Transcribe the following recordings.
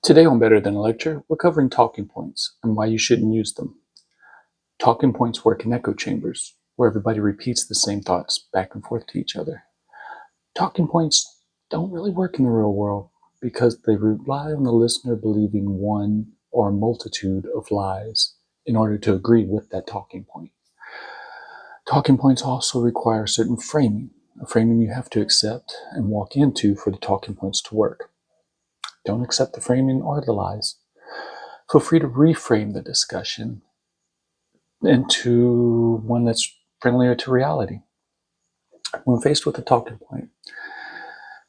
Today on Better Than a Lecture, we're covering talking points and why you shouldn't use them. Talking points work in echo chambers, where everybody repeats the same thoughts back and forth to each other. Talking points don't really work in the real world because they rely on the listener believing one or a multitude of lies in order to agree with that talking point. Talking points also require a certain framing, a framing you have to accept and walk into for the talking points to work. Don't accept the framing or the lies. Feel free to reframe the discussion into one that's friendlier to reality. When faced with a talking point,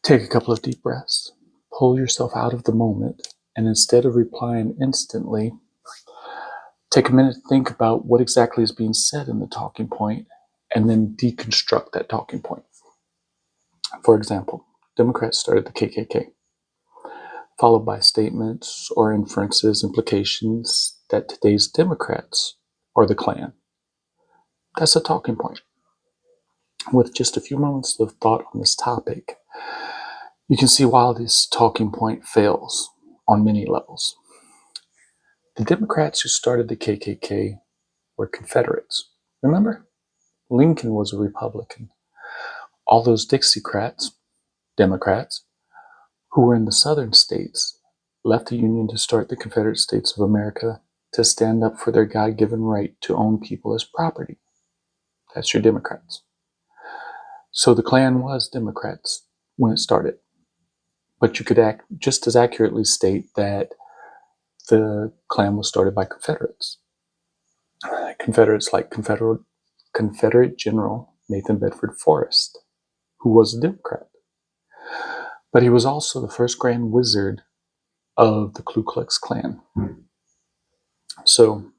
take a couple of deep breaths, pull yourself out of the moment, and instead of replying instantly, take a minute to think about what exactly is being said in the talking point, and then deconstruct that talking point. For example, Democrats started the KKK, followed by statements or inferences, implications that today's Democrats are the Klan. That's a talking point. With just a few moments of thought on this topic, you can see why this talking point fails on many levels. The Democrats who started the KKK were Confederates. Remember? Lincoln was a Republican. All those Dixiecrats, Democrats, who were in the southern states, left the Union to start the Confederate States of America to stand up for their God-given right to own people as property. That's your Democrats. So the Klan was Democrats when it started. But you could just as accurately state that the Klan was started by Confederates. Confederates like Confederate General Nathan Bedford Forrest, who was a Democrat. But he was also the first Grand Wizard of the Ku Klux Klan. So,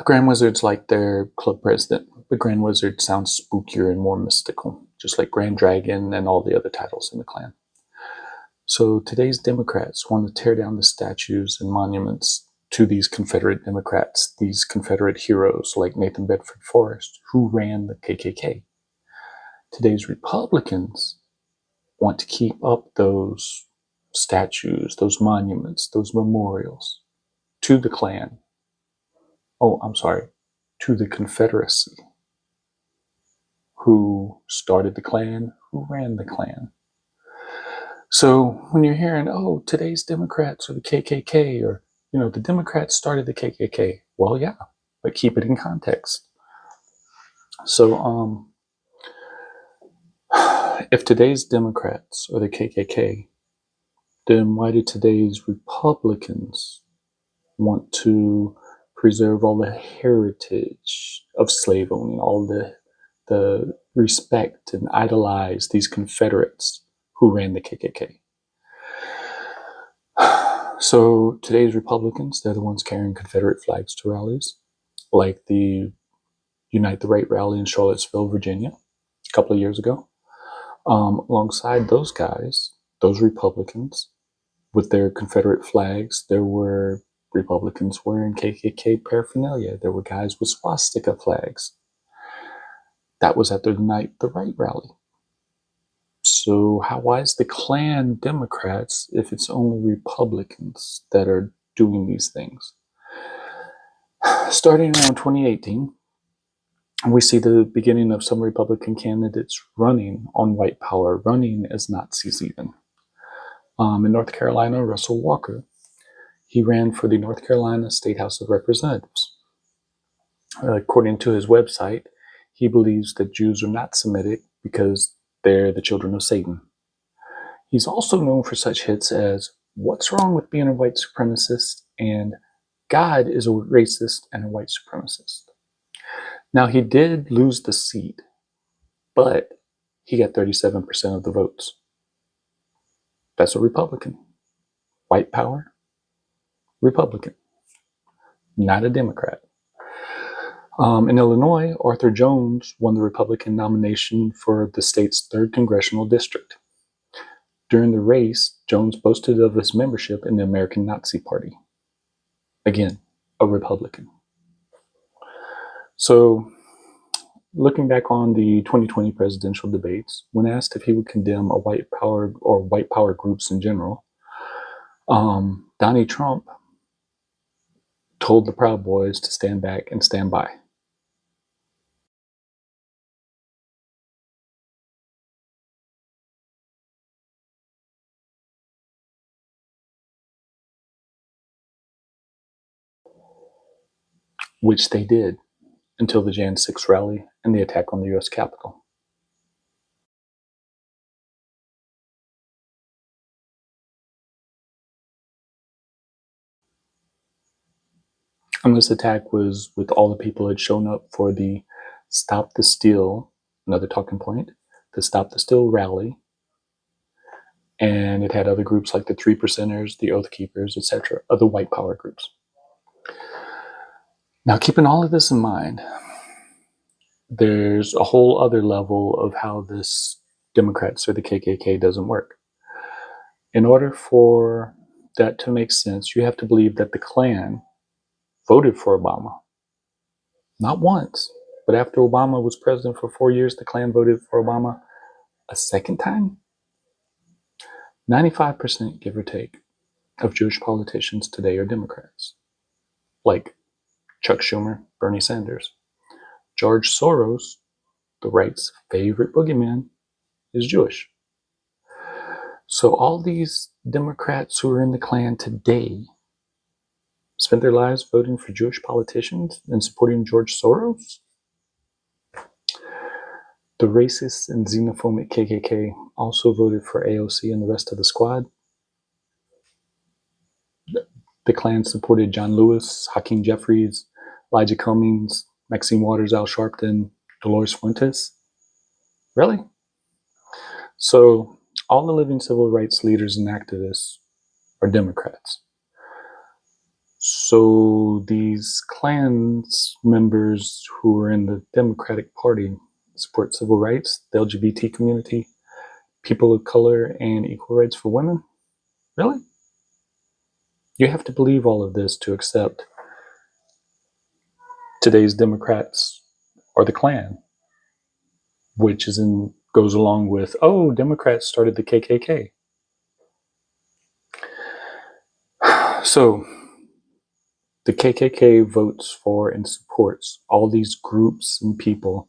Grand Wizard's like their club president. The Grand Wizard sounds spookier and more mystical, just like Grand Dragon and all the other titles in the Klan. So today's Democrats want to tear down the statues and monuments to these Confederate Democrats, these Confederate heroes like Nathan Bedford Forrest, who ran the KKK. Today's Republicans want to keep up those statues, those monuments, those memorials to the Klan. To the Confederacy, who started the Klan, who ran the Klan. So when you're hearing, today's Democrats or the KKK, or, the Democrats started the KKK. Well, yeah, but keep it in context. So, if today's Democrats are the KKK, then why do today's Republicans want to preserve all the heritage of slave owning, all the respect and idolize these Confederates who ran the KKK? So today's Republicans, they're the ones carrying Confederate flags to rallies, like the Unite the Right rally in Charlottesville, Virginia, a couple of years ago. Alongside those guys, those Republicans, with their Confederate flags, there were Republicans wearing KKK paraphernalia. There were guys with swastika flags. That was at the Unite the Right rally. So why is the Klan Democrats if it's only Republicans that are doing these things? Starting around 2018, we see the beginning of some Republican candidates running on white power, running as Nazis even. In North Carolina, Russell Walker, he ran for the North Carolina State House of Representatives. According to his website, he believes that Jews are not Semitic because they're the children of Satan. He's also known for such hits as "What's Wrong with Being a White Supremacist?" and "God is a Racist and a White Supremacist." Now, he did lose the seat, but he got 37% of the votes. That's a Republican. White power, Republican, not a Democrat. In Illinois, Arthur Jones won the Republican nomination for the state's 3rd congressional district. During the race, Jones boasted of his membership in the American Nazi Party. Again, a Republican. So, looking back on the 2020 presidential debates, when asked if he would condemn white power groups in general, Donnie Trump told the Proud Boys to stand back and stand by. Which they did until the Jan 6 rally and the attack on the U.S. Capitol. And this attack was with all the people who had shown up for the Stop the Steal, another talking point, the Stop the Steal rally. And it had other groups like the 3%ers, the Oath Keepers, etc., other white power groups. Now, keeping all of this in mind, there's a whole other level of how this Democrats or the KKK doesn't work. In order for that to make sense, you have to believe that the Klan voted for Obama. Not once, but after Obama was president for 4 years, the Klan voted for Obama a second time. 95%, give or take, of Jewish politicians today are Democrats, like Chuck Schumer, Bernie Sanders. George Soros, the right's favorite boogeyman, is Jewish. So all these Democrats who are in the Klan today spent their lives voting for Jewish politicians and supporting George Soros? The racist and xenophobic KKK also voted for AOC and the rest of the squad. The Klan supported John Lewis, Hakeem Jeffries, Elijah Cummings, Maxine Waters, Al Sharpton, Dolores Fuentes. Really? So all the living civil rights leaders and activists are Democrats. So these Klan's members who are in the Democratic Party support civil rights, the LGBT community, people of color, and equal rights for women? Really? You have to believe all of this to accept today's Democrats or the Klan, which goes along with, oh, Democrats started the KKK. So the KKK votes for and supports all these groups and people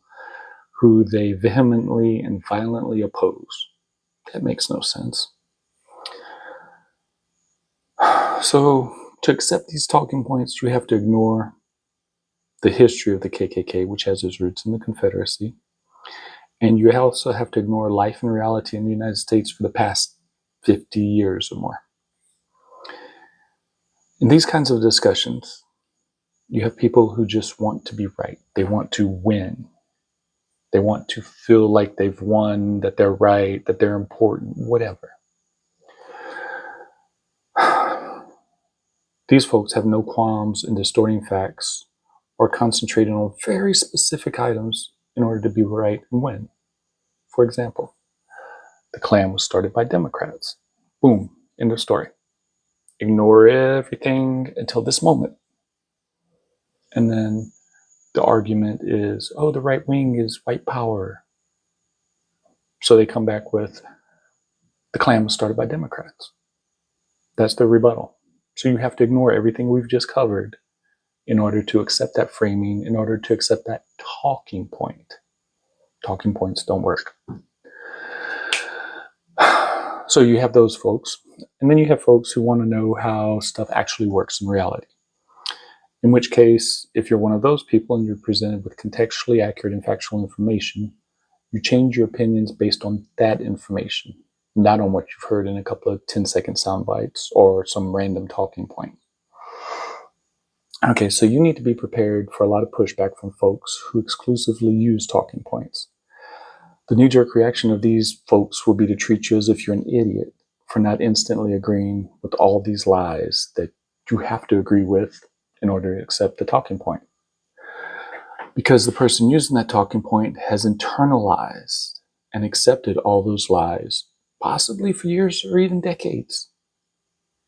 who they vehemently and violently oppose. That makes no sense. So to accept these talking points, you have to ignore the history of the KKK, which has its roots in the Confederacy. And you also have to ignore life and reality in the United States for the past 50 years or more. In these kinds of discussions, you have people who just want to be right. They want to win. They want to feel like they've won, that they're right, that they're important, whatever. These folks have no qualms in distorting facts or concentrating on very specific items in order to be right and win. For example, the Klan was started by Democrats. Boom, end of story. Ignore everything until this moment. And then the argument is, oh, the right wing is white power. So they come back with, the Klan was started by Democrats. That's their rebuttal. So you have to ignore everything we've just covered in order to accept that framing, in order to accept that talking point. Talking points don't work. So you have those folks, and then you have folks who want to know how stuff actually works in reality. In which case, if you're one of those people and you're presented with contextually accurate and factual information, you change your opinions based on that information, not on what you've heard in a couple of 10-second sound bites or some random talking point. Okay, so you need to be prepared for a lot of pushback from folks who exclusively use talking points. The knee-jerk reaction of these folks will be to treat you as if you're an idiot for not instantly agreeing with all these lies that you have to agree with in order to accept the talking point. Because the person using that talking point has internalized and accepted all those lies, possibly for years or even decades.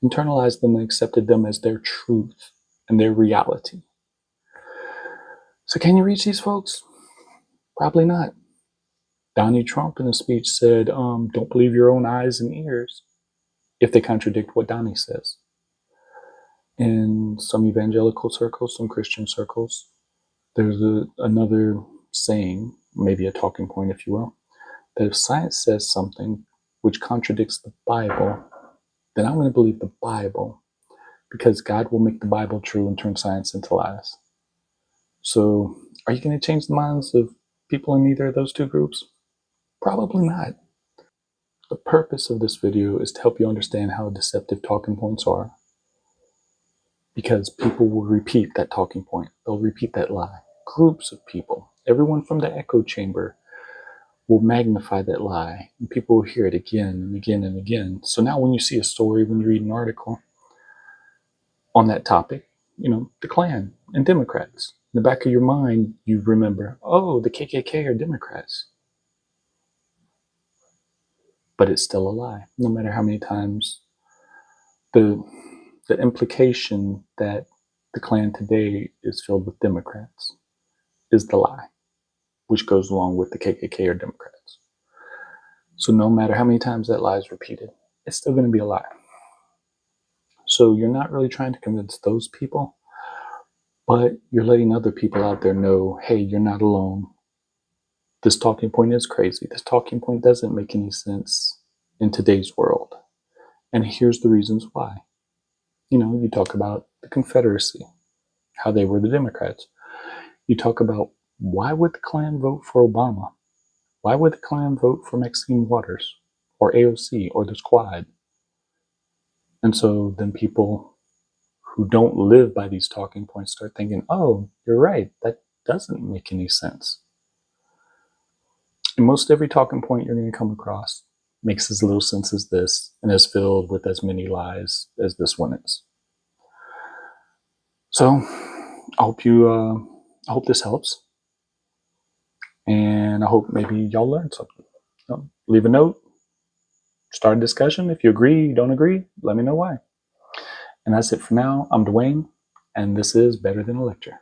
Internalized them and accepted them as their truth and their reality. So can you reach these folks? Probably not. Donnie Trump in a speech said, don't believe your own eyes and ears. if they contradict what Donnie says. In some evangelical circles, some Christian circles, there's another saying, maybe a talking point, if you will, that if science says something which contradicts the Bible, then I'm going to believe the Bible, because God will make the Bible true and turn science into lies. So, are you going to change the minds of people in either of those two groups? Probably not. The purpose of this video is to help you understand how deceptive talking points are, because people will repeat that talking point. They'll repeat that lie. Groups of people, everyone from the echo chamber, will magnify that lie, and people will hear it again and again and again. So now when you see a story, when you read an article on that topic, the Klan and Democrats, in the back of your mind, you remember, oh, the KKK are Democrats. But it's still a lie, no matter how many times the implication that the Klan today is filled with Democrats is the lie, which goes along with the KKK or Democrats. So no matter how many times that lie is repeated, it's still going to be a lie. So you're not really trying to convince those people, but you're letting other people out there know, hey, you're not alone. This talking point is crazy. This talking point doesn't make any sense in today's world. And here's the reasons why. You talk about the Confederacy, how they were the Democrats. You talk about, why would the Klan vote for Obama? Why would the Klan vote for Maxine Waters or AOC or the Squad? And so then people who don't live by these talking points start thinking, oh, you're right, that doesn't make any sense. And most every talking point you're going to come across makes as little sense as this and is filled with as many lies as this one is. So I hope this helps. And I hope maybe y'all learned something. Leave a note, start a discussion. If you agree, you don't agree, let me know why. And that's it for now. I'm Dwayne, and this is Better Than a Lecture.